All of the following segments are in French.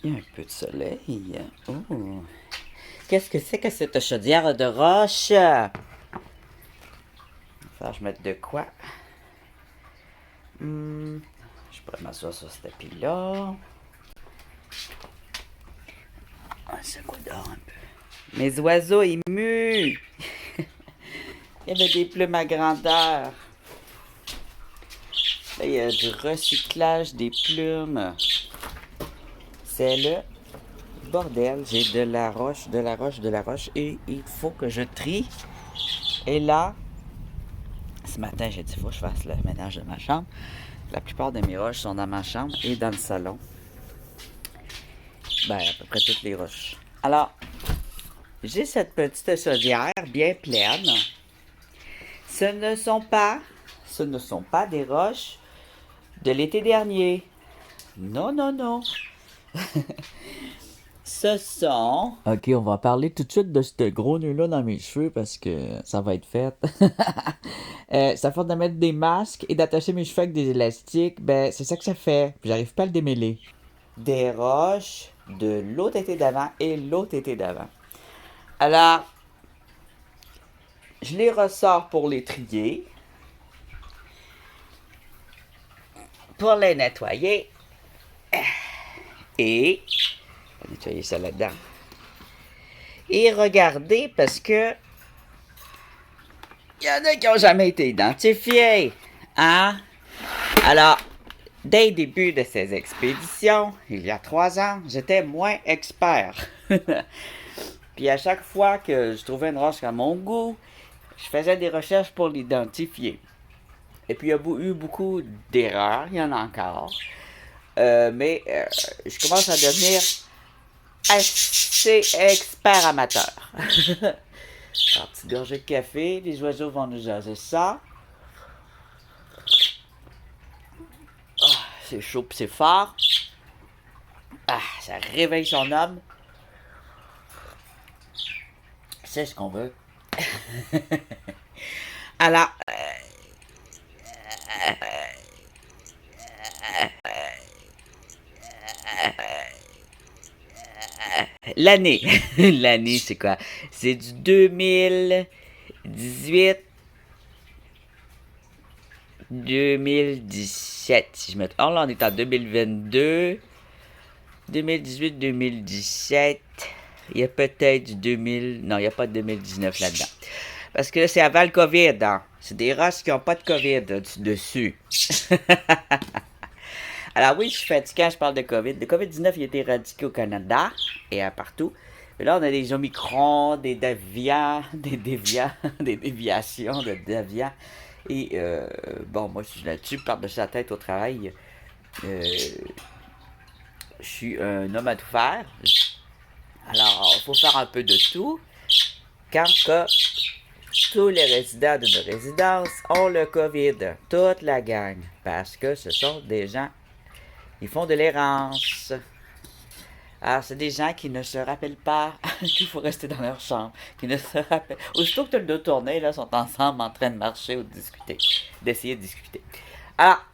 Il y a un peu de soleil. Oh. Qu'est-ce que c'est que cette chaudière de roche? Faut que je mette de quoi? Je pourrais m'asseoir sur ce tapis-là. Ça coule dehors un peu. Mes oiseaux émus! Il y avait des plumes à grandeur. Là, il y a du recyclage des plumes. C'est le bordel. J'ai de la roche, de la roche, de la roche. Et il faut que je trie. Et là, ce matin, j'ai dit, il faut que je fasse le ménage de ma chambre. La plupart de mes roches sont dans ma chambre et dans le salon. Ben, à peu près toutes les roches. Alors, j'ai cette petite chaudière bien pleine. Ce ne sont pas des roches de l'été dernier. Non, non, non. Ce sont... Ok, on va parler tout de suite de ce gros nœud-là dans mes cheveux parce que ça va être fait. Ça fait de mettre des masques et d'attacher mes cheveux avec des élastiques. Ben, c'est ça que ça fait. Puis j'arrive pas à le démêler. des roches de l'autre été d'avant et l'autre été d'avant. Alors, je les ressors pour les trier, pour les nettoyer et on va nettoyer ça là-dedans. Et regardez parce que il y en a qui n'ont jamais été identifiés. Hein? Alors, dès le début de ces expéditions, il y a 3 ans, j'étais moins expert. Puis à chaque fois que je trouvais une roche à mon goût, je faisais des recherches pour l'identifier. Et puis il y a eu beaucoup d'erreurs, il y en a encore. Mais je commence à devenir assez expert amateur. Alors, petite gorgée de café, les oiseaux vont nous jaser ça. Ah, c'est chaud puis c'est fort. Ah, ça réveille son homme. C'est ce qu'on veut. Alors, l'année. L'année, c'est quoi? C'est du 2018. 2017, si je me trompe. Oh, là, on est en 2022. 2018-2017. Il y a peut-être du 2000. Non, il n'y a pas de 2019 là-dedans. Parce que là, c'est avant le COVID. Hein. C'est des races qui n'ont pas de COVID dessus. Alors oui, je suis fatigué quand je parle de COVID. Le COVID-19, il a été éradiqué au Canada et partout. Mais là, on a des Omicrons, des déviants, des déviations de déviants. Et bon, moi, je suis là-dessus, par-dessus la tête au travail. Je suis un homme à tout faire. Alors, il faut faire un peu de tout. Quand que tous les résidents de nos résidences ont le COVID. Toute la gang. Parce que ce sont des gens qui font de l'errance. Alors, c'est des gens qui ne se rappellent pas qu'il faut rester dans leur chambre. Qui ne se rappellent... Aussitôt que tu as le dos tourné, là, sont ensemble en train de marcher ou de discuter. D'essayer de discuter. Alors,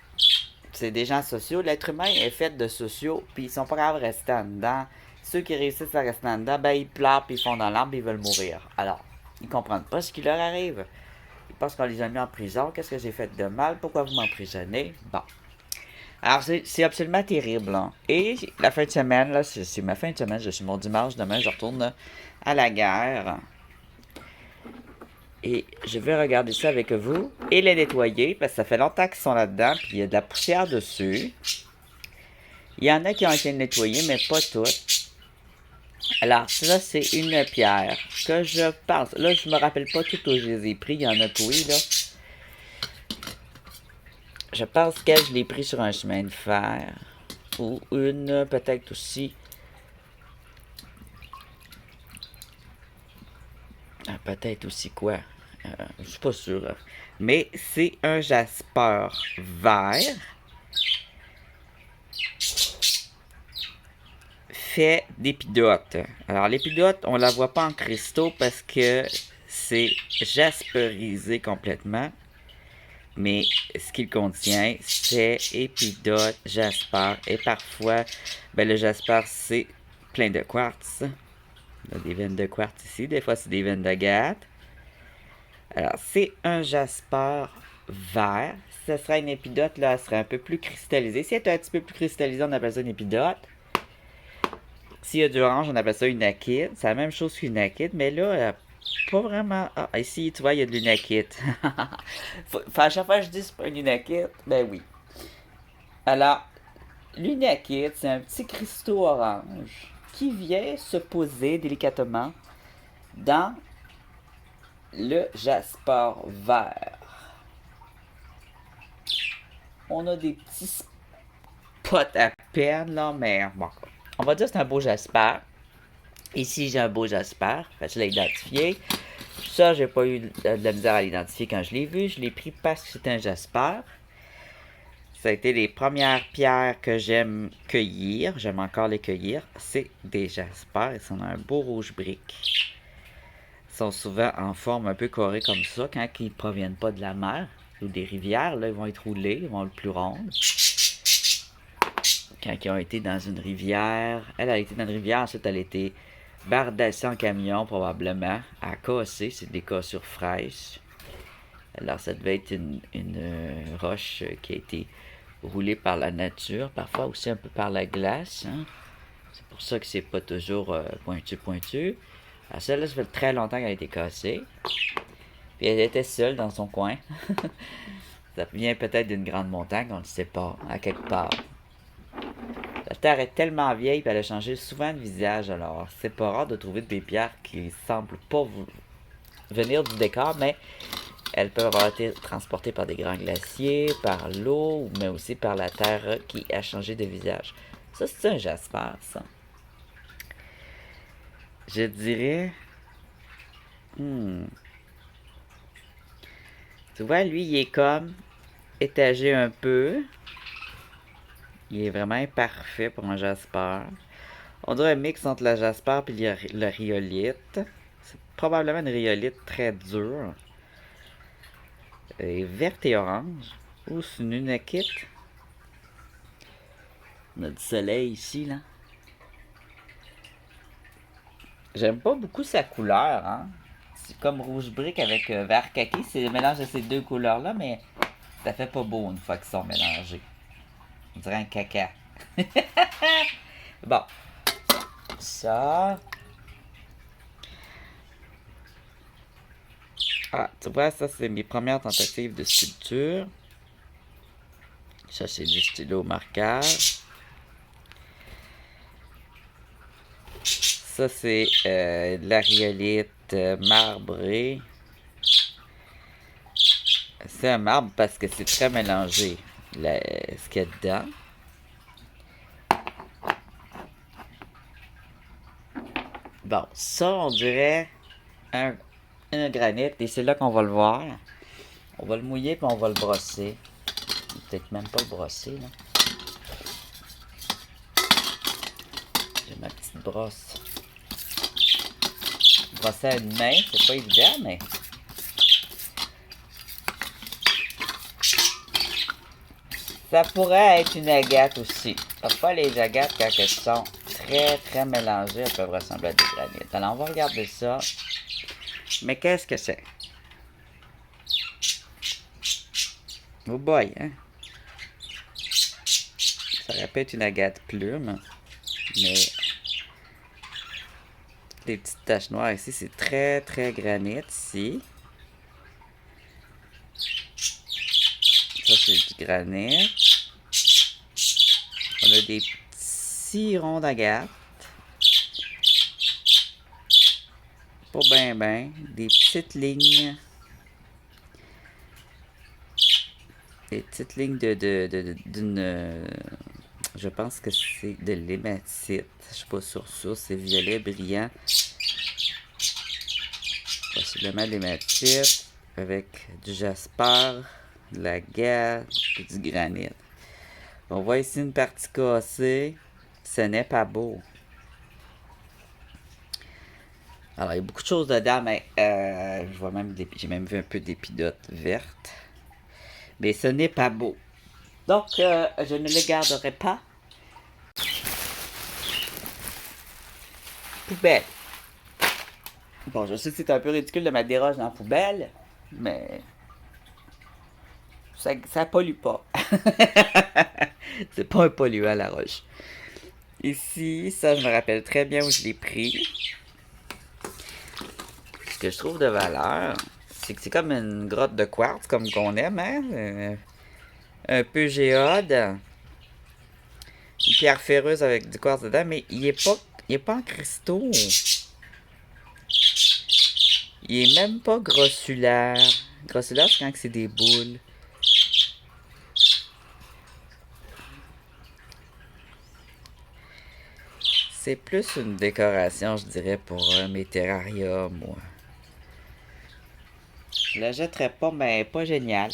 c'est des gens sociaux. L'être humain est fait de sociaux, puis ils sont pas capables de rester en dedans. Ceux qui réussissent à rester en dedans, ben ils pleurent, puis ils font dans l'arbre, ils veulent mourir. Alors, ils comprennent pas ce qui leur arrive. Ils pensent qu'on les a mis en prison. Qu'est-ce que j'ai fait de mal? Pourquoi vous m'emprisonnez? Bon. Alors, c'est absolument terrible. Hein. Et la fin de semaine, là, c'est ma fin de semaine. Je suis mon dimanche. Demain, je retourne à la guerre. Et je vais regarder ça avec vous et les nettoyer parce que ça fait longtemps qu'ils sont là-dedans. Puis il y a de la poussière dessus. Il y en a qui ont été nettoyés, mais pas toutes. Alors, ça, c'est une pierre que je pense. Là, je me rappelle pas tout où je les ai pris. Il y en a que oui, là. Je pense que je l'ai pris sur un chemin de fer. Ou une, peut-être aussi. Peut-être aussi quoi? Je suis pas sûr. Mais c'est un jasper vert. Fait d'épidote. Alors, l'épidote, on la voit pas en cristaux parce que c'est jasperisé complètement. Mais ce qu'il contient, c'est épidote, jasper et parfois Ben, le jasper, c'est plein de quartz. On a des veines de quartz ici. Des fois, c'est des veines d'agate. Alors, c'est un jasper vert. Si ce serait une épidote, là, elle serait un peu plus cristallisée. Si elle était un petit peu plus cristallisée, on appelle ça une épidote. S'il y a du orange, on appelle ça une akite. C'est la même chose qu'une akite, mais là, elle a pas vraiment... Ah, ici, tu vois, il y a de l'unakite. À chaque fois que je dis c'est pas une unakite, ben oui. Alors, l'unakite, c'est un petit cristaux orange qui vient se poser délicatement dans le jasper vert. On a des petits spots à peine, là, mais bon. On va dire que c'est un beau jasper. Ici, j'ai un beau jasper, facile à identifier. Ça, j'ai pas eu de la misère à l'identifier quand je l'ai vu. Je l'ai pris parce que c'est un jasper. Ça a été les premières pierres que j'aime cueillir. J'aime encore les cueillir. C'est des jaspers. Ils sont un beau rouge brique. Ils sont souvent en forme un peu carrée comme ça quand ils ne proviennent pas de la mer ou des rivières. Là, ils vont être roulés, ils vont être plus ronds. Quand ils ont été dans une rivière, elle a été dans une rivière, ensuite elle a été bardassée en camion probablement, à casser, c'est des cassures fraîches. Alors ça devait être une roche qui a été roulée par la nature, parfois aussi un peu par la glace. Hein? C'est pour ça que c'est pas toujours pointu. Alors celle-là, ça fait très longtemps qu'elle a été cassée. Puis elle était seule dans son coin. Ça vient peut-être d'une grande montagne, on ne sait pas, à quelque part. La terre est tellement vieille qu'elle a changé souvent de visage, alors c'est pas rare de trouver des pierres qui semblent pas venir du décor, mais elles peuvent avoir été transportées par des grands glaciers, par l'eau, mais aussi par la terre qui a changé de visage. Ça, c'est un jasper, ça. Je dirais... Tu vois, lui, il est comme étagé un peu. Il est vraiment parfait pour un jasper. On dirait un mix entre la jasper et le rhyolite. C'est probablement une rhyolite très dure. Et verte et orange. Ou c'est une unakite. On a du soleil ici, là. J'aime pas beaucoup sa couleur, hein. C'est comme rouge brique avec vert kaki. C'est le mélange de ces deux couleurs-là, mais ça fait pas beau une fois qu'ils sont mélangés. On dirait un caca. Bon. Ça. Ah, tu vois, ça, c'est mes premières tentatives de sculpture. Ça, c'est du stylo marqueur. Ça, c'est de la rhyolite marbrée. C'est un marbre parce que c'est très mélangé, ce qu'il y a dedans. Bon, ça, on dirait un granit, et c'est là qu'on va le voir. On va le mouiller, puis on va le brosser. Peut-être même pas le brosser, là. J'ai ma petite brosse. Brosser à une main, c'est pas évident, mais... Ça pourrait être une agate aussi. Parfois, les agates, quand elles sont très, très mélangées, elles peuvent ressembler à des granites. Alors, on va regarder ça. Mais qu'est-ce que c'est? Oh boy, hein? Ça aurait pu être une agate plume. Mais... les petites taches noires ici, c'est très, très granit ici. Ça, c'est du granit. On a des petits ronds d'agate. Pas ben ben. Des petites lignes. Des petites lignes d'une... je pense que c'est de l'hématite. Je suis pas sûr ça. C'est violet brillant. Possiblement de l'hématite. Avec du jasper, de l'agate et du granit. On voit ici une partie cassée. Ce n'est pas beau. Alors, il y a beaucoup de choses dedans, mais je vois même j'ai même vu un peu d'épidote verte. Mais ce n'est pas beau. Donc, je ne le garderai pas. poubelle. Bon, je sais que c'est un peu ridicule de mettre des roches dans la poubelle, mais ça pollue pas. C'est pas un polluant, la roche. Ici, ça, je me rappelle très bien où je l'ai pris. Ce que je trouve de valeur, c'est que c'est comme une grotte de quartz, comme qu'on aime, hein? Un peu géode. Une pierre ferreuse avec du quartz dedans, mais il est pas en cristaux. Il est même pas grossulaire. Grossulaire, c'est quand c'est des boules. C'est plus une décoration, je dirais, pour mes terrariums, moi. Je la jetterais pas, mais pas génial.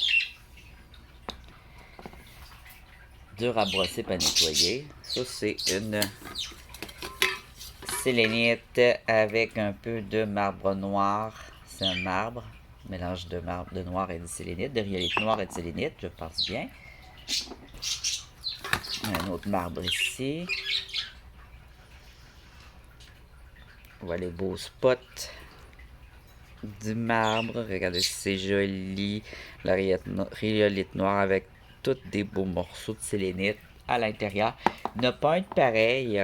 Dur à brosser et à nettoyer. Ça, c'est une sélénite avec un peu de marbre noir. C'est un marbre. Mélange de marbre de noir et de sélénite. De rhyolite noire et de sélénite, je pense bien. Un autre marbre ici. On voit les beaux spots du marbre. Regardez, c'est joli. La rhyolite noire avec tous des beaux morceaux de sélénite à l'intérieur. Ne pas être pareil.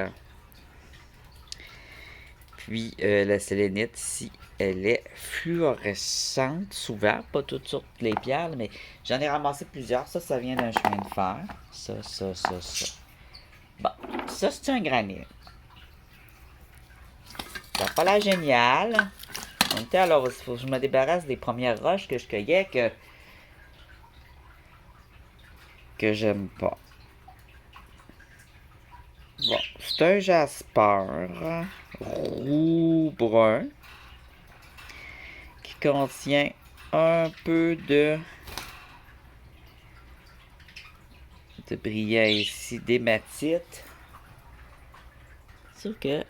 Puis la sélénite ici, elle est fluorescente souvent, pas toutes sortes les pierres, mais j'en ai ramassé plusieurs. Ça vient d'un chemin de fer. Ça. Bon, ça c'est un granit. Ça n'a pas l'air génial. Alors, il faut que je me débarrasse des premières roches que je cueillais que j'aime pas. Bon, c'est un jasper roux brun qui contient un peu de brillant ici, d'hématite. Sûr que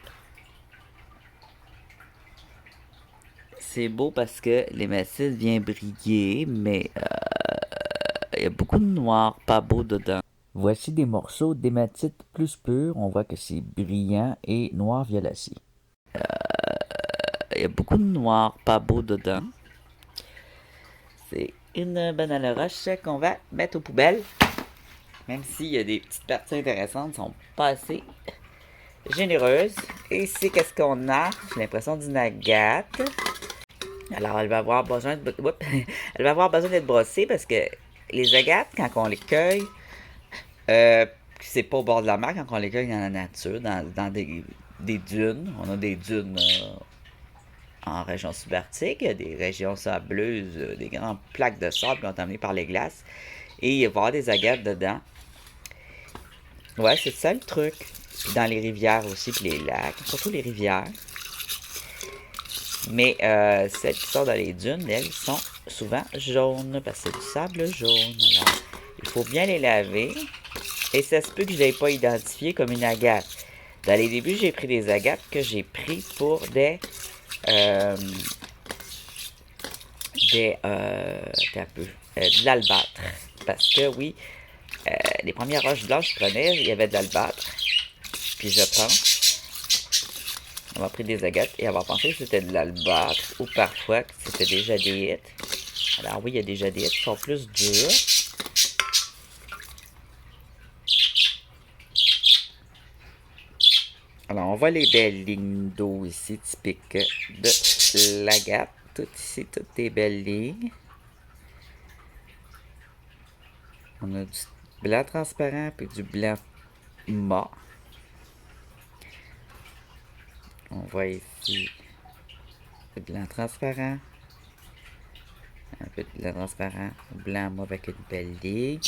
c'est beau parce que l'hématite vient briller, mais il y a beaucoup de noir pas beau dedans. Voici des morceaux d'hématite plus pure. On voit que c'est brillant et noir violacé. Il y a beaucoup de noir pas beau dedans. C'est une banane roche qu'on va mettre aux poubelles. Même s'il y a des petites parties intéressantes, sont pas assez généreuses. Et ici, qu'est-ce qu'on a? J'ai l'impression d'une agate. Alors, elle va avoir besoin elle va avoir besoin d'être brossée parce que les agates, quand on les cueille, c'est pas au bord de la mer, quand on les cueille dans la nature, dans des dunes. On a des dunes en région subarctique, des régions sableuses, des grandes plaques de sable contaminées par les glaces. Et il va y avoir des agates dedans. Ouais, c'est ça le truc. Puis dans les rivières aussi, puis les lacs, surtout les rivières. Mais celles qui sont dans les dunes, elles sont souvent jaunes, parce que c'est du sable jaune. Alors, il faut bien les laver. Et ça se peut que je ne l'ai pas identifié comme une agate. Dans les débuts, j'ai pris des agates que j'ai pris pour de l'albâtre. Parce que oui, les premières roches blanches que je prenais, il y avait de l'albâtre. Puis je pense, on m'a pris des agates et on va penser que c'était de l'albâtre ou parfois que c'était des jadéites. Alors oui, il y a des jadéites qui sont plus dures. Alors on voit les belles lignes d'eau ici, typiques de l'agate. Tout ici, toutes des belles lignes. On a du blanc transparent puis du blanc mat. On voit ici le blanc transparent. Un peu de blanc transparent, blanc mat avec une belle ligne.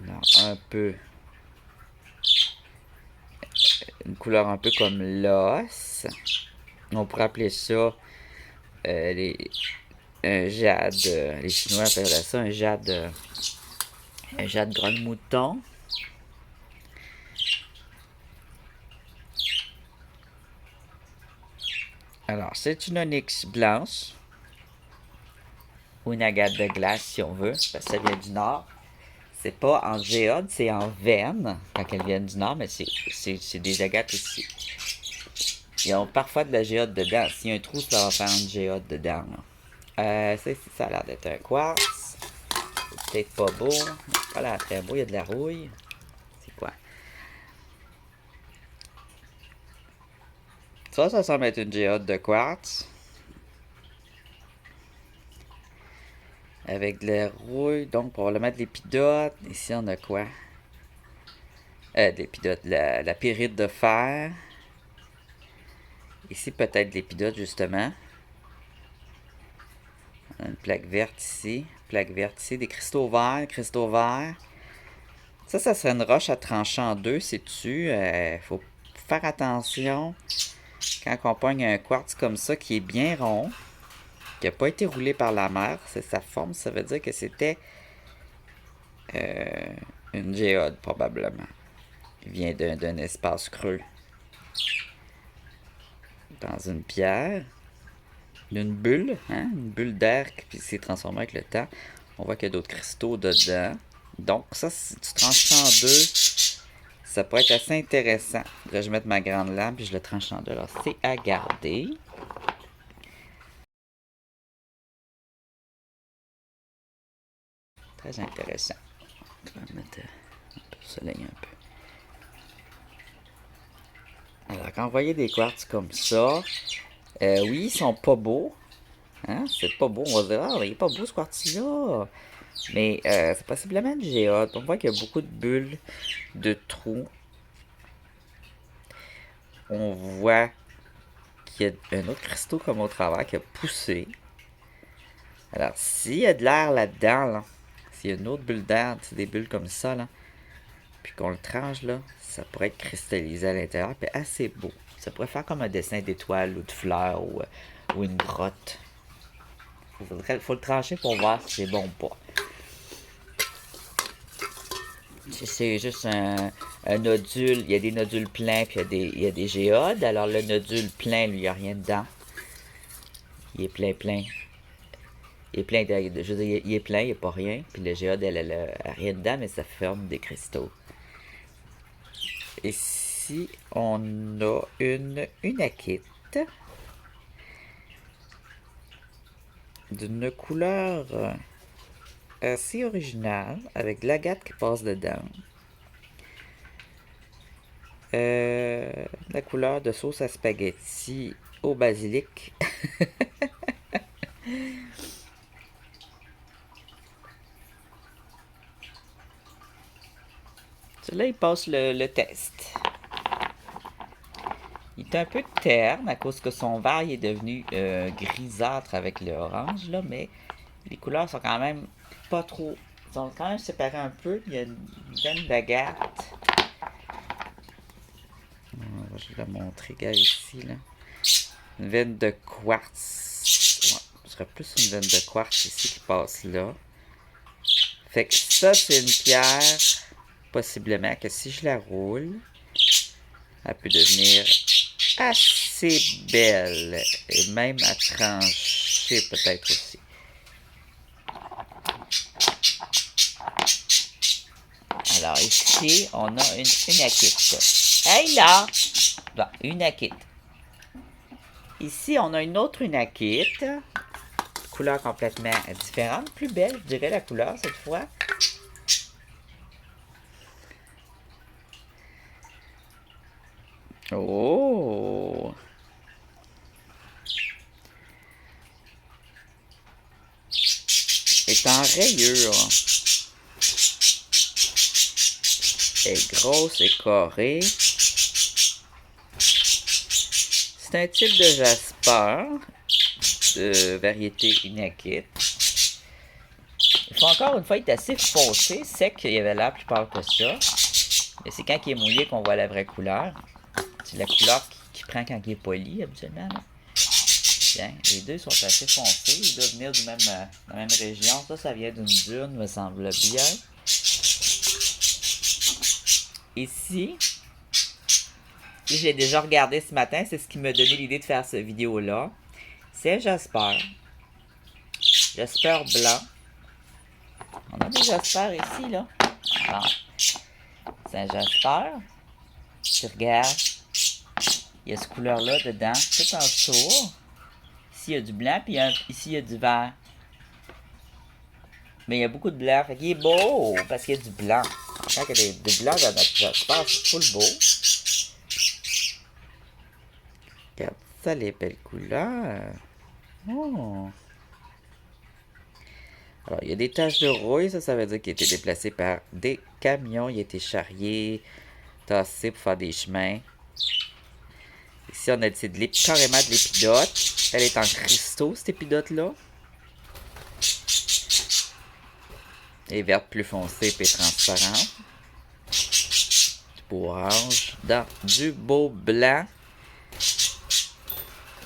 Non, un peu. Une couleur un peu comme l'os. On pourrait appeler ça un jade. Les Chinois appellent ça un jade grande mouton. Alors, c'est une onyx blanche. Ou une agate de glace, si on veut, parce que ça vient du nord. C'est pas en géode, c'est en veine, quand elles viennent du nord, mais c'est des agates aussi. Ils ont parfois de la géode dedans. S'il y a un trou, ça va faire une géode dedans. Ça a l'air d'être un quartz. C'est peut-être pas beau. C'est pas l'air très beau, il y a de la rouille. C'est quoi? Ça semble être une géode de quartz. Avec de la rouille, donc probablement de l'épidote. Ici, on a quoi? De l'épidote, la pyrite de fer. Ici, peut-être de l'épidote, justement. On a une plaque verte ici. Plaque verte ici. Des cristaux verts. Cristaux verts. Ça serait une roche à trancher en deux, sais-tu? Faut faire attention quand on pogne un quartz comme ça qui est bien rond, qui n'a pas été roulé par la mer. C'est sa forme, ça veut dire que c'était une géode, probablement. Il vient d'un espace creux. Dans une pierre. D'une bulle, hein? Une bulle d'air qui s'est transformée avec le temps. On voit qu'il y a d'autres cristaux dedans. Donc ça, si tu tranches ça en deux, ça pourrait être assez intéressant. Là, je vais mettre ma grande lampe et je le tranche en deux. Alors, c'est à garder. Très intéressant. Je vais mettre un peu de soleil un peu. Alors, quand vous voyez des quartz comme ça, oui, ils sont pas beaux. Hein? C'est pas beau. On va se dire, ah, il est pas beau ce quartz-là. Mais c'est possiblement du géode. On voit qu'il y a beaucoup de bulles, de trous. On voit qu'il y a un autre cristaux comme au travers qui a poussé. Alors, s'il y a de l'air là-dedans, là, s'il y a une autre bulle d'air, des bulles comme ça, là, puis qu'on le tranche, là, ça pourrait être cristallisé à l'intérieur, puis assez beau. Ça pourrait faire comme un dessin d'étoile ou de fleurs ou une grotte. Faut le trancher pour voir si c'est bon ou pas. Si c'est juste un nodule, il y a des nodules pleins, puis il y a des géodes. Alors le nodule plein, lui, il n'y a rien dedans. Il est plein. Il est plein, je veux dire, il est plein, il n'y a pas rien. Puis le géode, elle a rien dedans, mais ça forme des cristaux. Ici, on a une akite d'une couleur assez originale, avec de l'agate qui passe dedans. La couleur de sauce à spaghetti au basilic. Celui-là, il passe le test. Il est un peu terne à cause que son vert il est devenu grisâtre avec le orange, là, mais les couleurs sont quand même pas trop. Ils sont quand même séparés un peu. Il y a une veine d'agate. Je vais la montrer, gars, ici, là. Une veine de quartz. Ouais, ce serait plus une veine de quartz ici qui passe là. Fait que ça, c'est une pierre, possiblement, que si je la roule, elle peut devenir assez belle. Et même à trancher, peut-être aussi. Alors, ici, on a une akite. Hey là! Bon, une akite. Ici, on a une autre unakite. Couleur complètement différente. Plus belle, je dirais, la couleur, cette fois. Oh! Elle est en rayure. Elle est grosse et carrée. C'est un type de jasper de variété inakite. Il faut encore une fois être assez foncé, sec, il y avait l'air plus pâle que ça. Mais c'est quand il est mouillé qu'on voit la vraie couleur. C'est la couleur qui prend quand il est poli, habituellement. Là. Bien, les deux sont assez foncés. Ils doivent venir de la même région. Ça vient d'une dune, me semble bien. Ici, j'ai déjà regardé ce matin. C'est ce qui m'a donné l'idée de faire cette vidéo-là. C'est Jasper. Jasper blanc. On a des Jasper ici, là. Bon. C'est un jasper. Tu regardes. Il y a cette couleur-là dedans, tout en dessous. Ici, il y a du blanc, puis ici, il y a du vert. Mais il y a beaucoup de blanc. Fait qu'il est beau, parce qu'il y a du blanc. Quand il y a du blanc dans notre jasper, c'est full beau. Regarde ça, les belles couleurs. Oh. Alors, il y a des taches de rouille, ça veut dire qu'il a été déplacé par des camions. Il a été charrié, tassé pour faire des chemins. Ici, on a carrément de l'épidote. Elle est en cristaux, cette épidote-là. Elle est verte plus foncée et transparente. Du beau orange. Dans du beau blanc.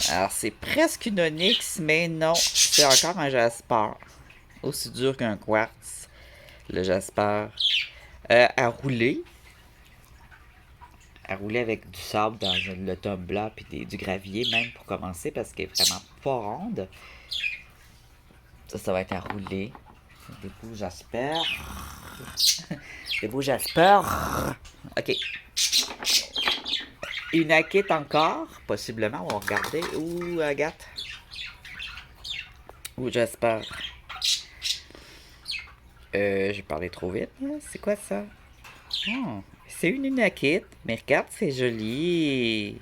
Alors, c'est presque une onyx, mais non, c'est encore un jasper. Aussi dur qu'un quartz. Le jasper à rouler. À rouler avec du sable dans le tome blanc puis du gravier même pour commencer parce qu'elle est vraiment pas ronde. Ça va être à rouler. Des beaux jasper. Des beaux jasper. Ok. Une akite encore, possiblement. On va regarder. Où Agathe? Où jasper? J'ai parlé trop vite. C'est quoi ça? Oh, c'est une unakite, mais regarde, c'est joli.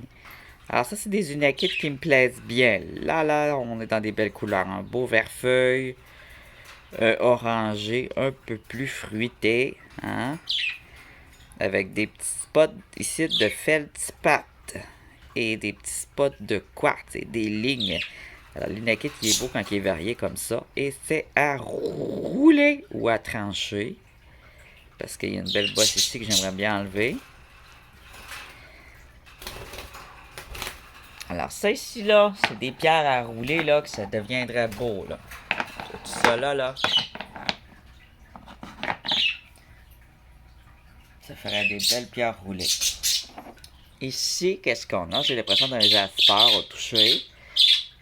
Alors ça, c'est des unakites qui me plaisent bien. Là, on est dans des belles couleurs. Un beau vert feuille, orangé, un peu plus fruité. Hein? Avec des petits spots ici de feldspathe et des petits spots de quartz et des lignes. Alors l'unakite, il est beau quand il est varié comme ça. Et c'est à rouler ou à trancher. Parce qu'il y a une belle bosse ici que j'aimerais bien enlever. Alors ça ici là, c'est des pierres à rouler là, que ça deviendrait beau là. Tout ça là. Ça ferait des belles pierres roulées. Ici, qu'est-ce qu'on a? J'ai l'impression d'un jasper au toucher.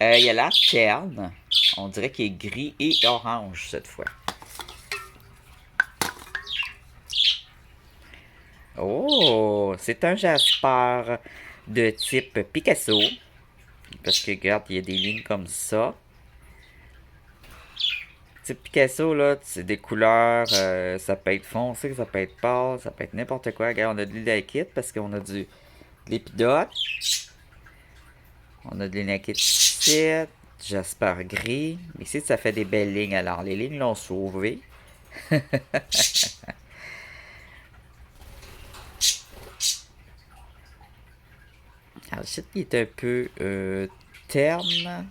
Il y a la terne. On dirait qu'il est gris et orange cette fois. Oh, c'est un jasper de type Picasso. Parce que regarde, il y a des lignes comme ça. Type Picasso, là, c'est des couleurs, ça peut être foncé, ça peut être pâle, ça peut être n'importe quoi. Regarde, on a de l'unakite parce qu'on a de l'épidote. On a de l'unakite ici, du jasper gris. Ici, ça fait des belles lignes. Alors, les lignes l'ont sauvé. Alors, ici, il est un peu terne.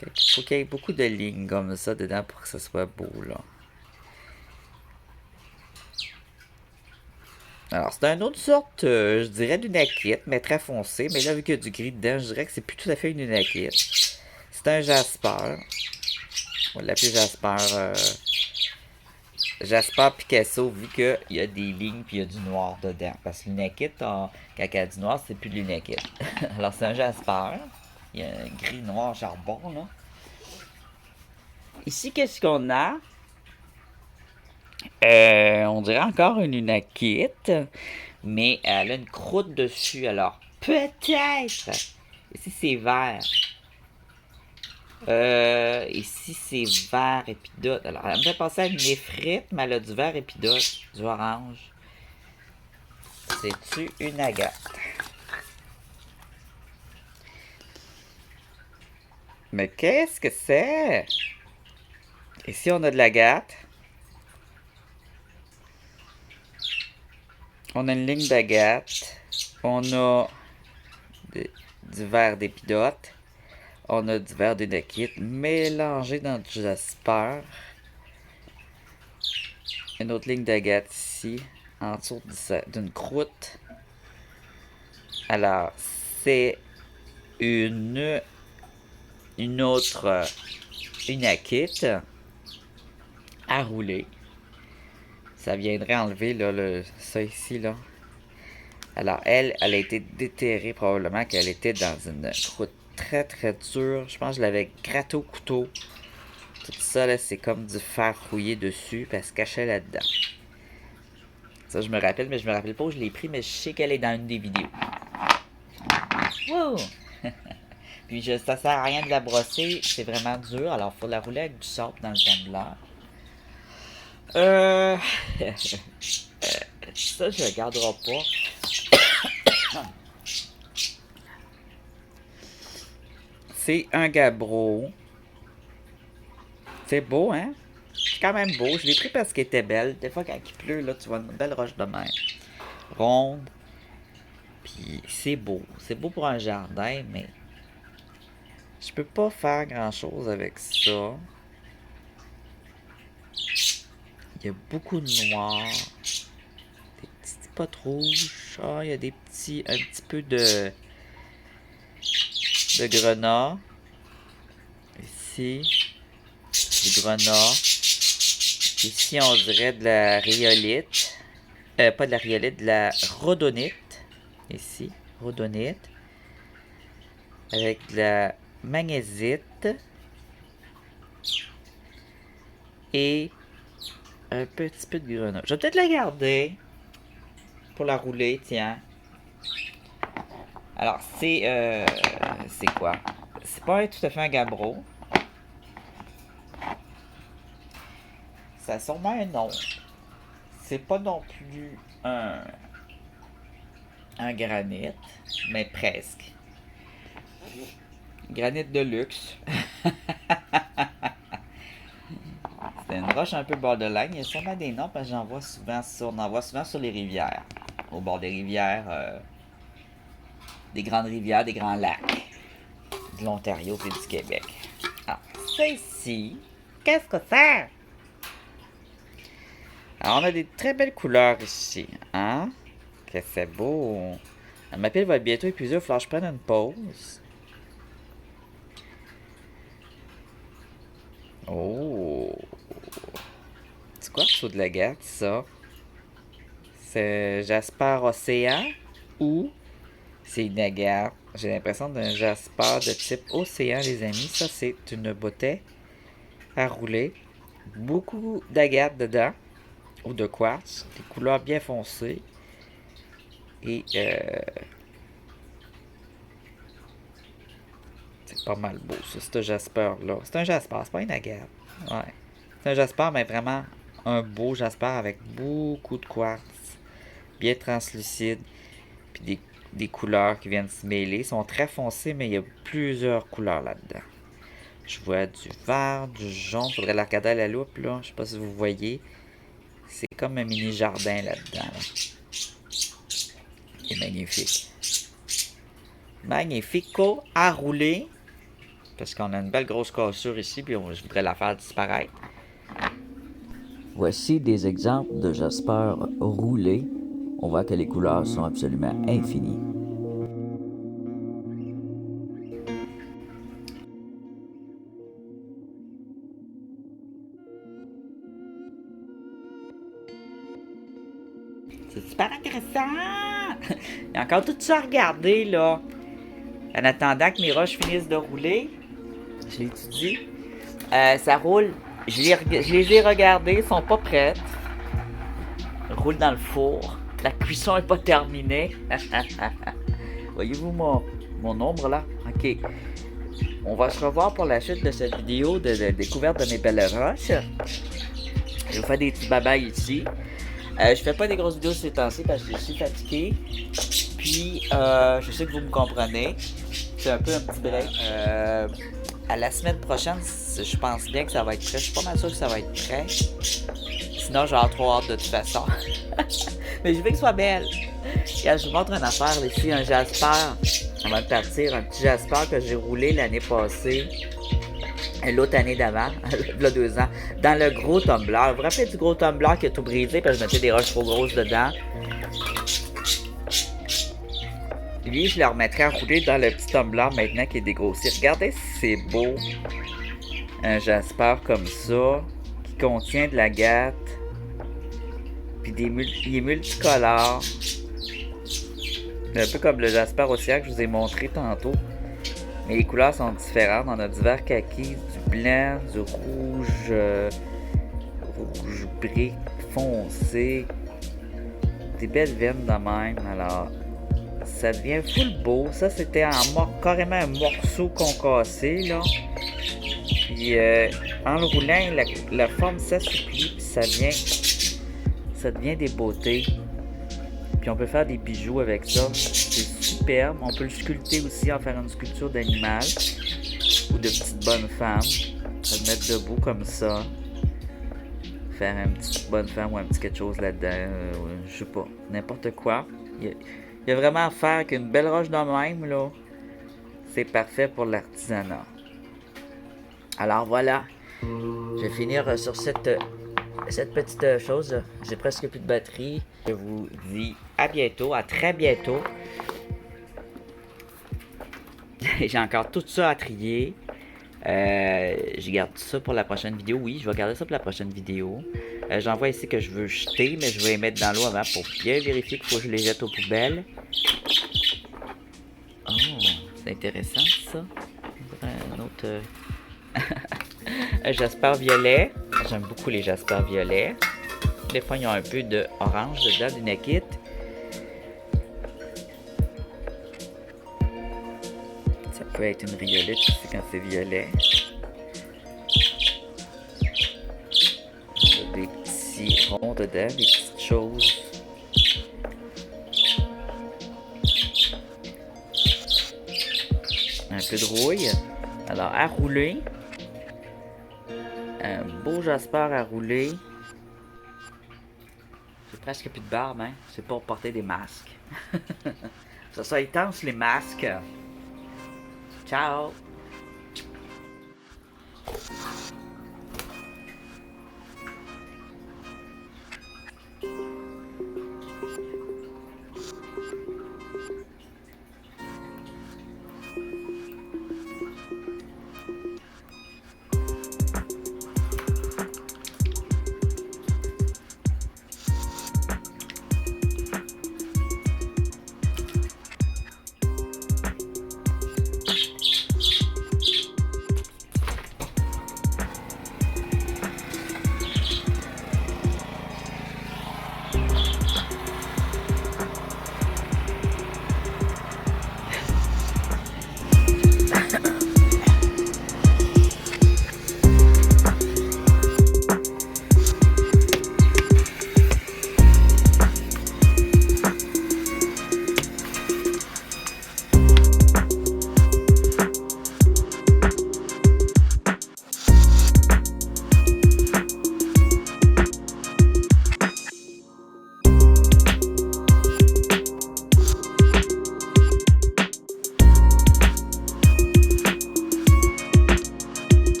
Il faut qu'il y ait beaucoup de lignes comme ça dedans pour que ça soit beau, là. Alors, c'est une autre sorte, je dirais, d'unakite, mais très foncé. Mais là, vu qu'il y a du gris dedans, je dirais que c'est plus tout à fait une unakite. C'est un jasper. On va l'appeler jasper. Jasper Picasso, vu qu'il y a des lignes puis il y a du noir dedans. Parce que l'unakite, quand il y a du noir, c'est plus de l'unakite. Alors, c'est un jasper. Il y a un gris noir charbon, là. Ici, qu'est-ce qu'on a? On dirait encore une unakite, mais elle a une croûte dessus, alors peut-être. Ici, c'est vert. Ici, c'est vert épidote. Alors, elle me fait penser à une néphrite, mais elle a du vert épidote, du orange. C'est-tu une agate? Mais qu'est-ce que c'est? Ici, on a de l'agate. On a une ligne d'agate. On a du vert d'épidote. On a du vert d'unakite mélangé dans du jasper. Une autre ligne d'agate ici, en dessous d'une croûte. Alors, c'est une autre unakite à rouler. Ça viendrait enlever là, ça ici, là. Alors, elle a été déterrée probablement qu'elle était dans une croûte très très dure. Je pense que je l'avais gratté au couteau. Tout ça, là, c'est comme du fer rouillé dessus, parce qu'elle se cachait là-dedans. Ça, je me rappelle, mais je me rappelle pas où je l'ai pris, mais je sais qu'elle est dans une des vidéos. Wow! Puis ça sert à rien de la brosser, c'est vraiment dur, alors il faut la rouler avec du sable dans le tumbler. Ça, je le garderai pas. C'est un gabbro. C'est beau, hein? C'est quand même beau. Je l'ai pris parce qu'elle était belle. Des fois, quand il pleut, là, tu vois une belle roche de mer. Ronde. Puis c'est beau. C'est beau pour un jardin, mais je peux pas faire grand-chose avec ça. Il y a beaucoup de noir. Des petits spots rouges. Ah, il y a un petit peu de grenat. Ici. Du grenat. Ici, on dirait de la rhyolite. Pas de la rhyolite, de la rhodonite. Ici, rhodonite. Avec de la magnésite. Et un petit peu de grenat. Je vais peut-être la garder pour la rouler, tiens. Alors, c'est quoi? C'est pas tout à fait un gabbro. Ça a sûrement un nom. C'est pas non plus un granit, mais presque. Granit de luxe. C'est une roche un peu borderline. Il y a sûrement des noms parce que on en voit souvent sur les rivières. Au bord des rivières, des grandes rivières, des grands lacs. De l'Ontario et du Québec. Alors, ça ici, qu'est-ce que c'est? Alors, on a des très belles couleurs ici, hein? Que c'est beau! Ma pile va être bientôt épuisée, il va falloir que je prenne une pause. Oh! C'est quoi le saut de l'agate, ça? C'est Jasper Océan ou c'est une agate? J'ai l'impression d'un Jasper de type Océan, les amis. Ça, c'est une bouteille à rouler. Beaucoup d'agate dedans. Ou de quartz, des couleurs bien foncées et c'est pas mal beau ça, ce jasper là. C'est un jasper, c'est pas une agate. Ouais. C'est un jasper, mais vraiment un beau jasper avec beaucoup de quartz, bien translucide, puis des couleurs qui viennent se mêler. Ils sont très foncés, mais il y a plusieurs couleurs là-dedans. Je vois du vert, du jaune, faudrait la regarder à la loupe là, je sais pas si vous voyez. C'est comme un mini jardin là-dedans. Là. Il est magnifique. Magnifico à rouler. Parce qu'on a une belle grosse cassure ici, puis je voudrais la faire disparaître. Voici des exemples de jasper roulé. On voit que les couleurs sont absolument infinies. C'est super intéressant! Il y a encore tout ça à regarder, là. En attendant que mes roches finissent de rouler, je l'étudie. Ça roule. Je les ai regardées, elles sont pas prêtes. Roule dans le four. La cuisson est pas terminée. Voyez-vous mon ombre là? Ok. On va se revoir pour la suite de cette vidéo de découverte de mes belles roches. Je vous fais des petits babayes ici. Je fais pas des grosses vidéos ces temps-ci parce que je suis fatigué. Puis, je sais que vous me comprenez. C'est un peu un petit break. À la semaine prochaine, je pense bien que ça va être prêt. Je suis pas mal sûr que ça va être prêt. Sinon, j'ai trop hâte de toute façon. Mais je veux que ce soit belle. Regarde, je vous montre une affaire ici, un jasper. On va partir, un petit jasper que j'ai roulé l'année passée. L'autre année d'avant, il y a 2 ans, dans le gros tumbler. Vous vous rappelez du gros tumbler qui a tout brisé parce que je mettais des roches trop grosses dedans? Lui, je le remettrai à rouler dans le petit tumbler maintenant qui est dégrossi. Regardez si c'est beau. Un jasper comme ça, qui contient de l'agate. Puis il est multicolore. Un peu comme le jasper océan que je vous ai montré tantôt. Mais les couleurs sont différentes. On a du vert kaki, du blanc, du rouge brique foncé, des belles veines de même. Alors, ça devient full beau. Ça, c'était carrément un morceau concassé, là. Puis, en le roulant, la forme s'assouplit, puis ça devient des beautés. Puis, on peut faire des bijoux avec ça. C'est superbe. On peut le sculpter aussi, en faire une sculpture d'animal ou de petite bonne femme. Se le mettre debout comme ça. Faire une petite bonne femme ou un petit quelque chose là-dedans. Je sais pas. N'importe quoi. Il y a vraiment à faire qu'une belle roche de même, là. C'est parfait pour l'artisanat. Alors voilà. Je vais finir sur cette petite chose. J'ai presque plus de batterie. Je vous dis à bientôt, à très bientôt. J'ai encore tout ça à trier. Je garde ça pour la prochaine vidéo. Oui, je vais garder ça pour la prochaine vidéo. J'en vois ici que je veux jeter, mais je vais les mettre dans l'eau avant pour bien vérifier qu'il faut que je les jette aux poubelles. Oh, c'est intéressant ça. Un autre jasper violet. J'aime beaucoup les jaspers violets. Des fois, ils ont un peu d'orange dedans, du nakit. Ça peut être une riolette aussi quand c'est violet. Des petits ronds dedans, des petites choses. Un peu de rouille. Alors, à rouler. Un beau jasper à rouler. J'ai presque plus de barbe, hein. C'est pour porter des masques. Ça intense les masques. Ciao!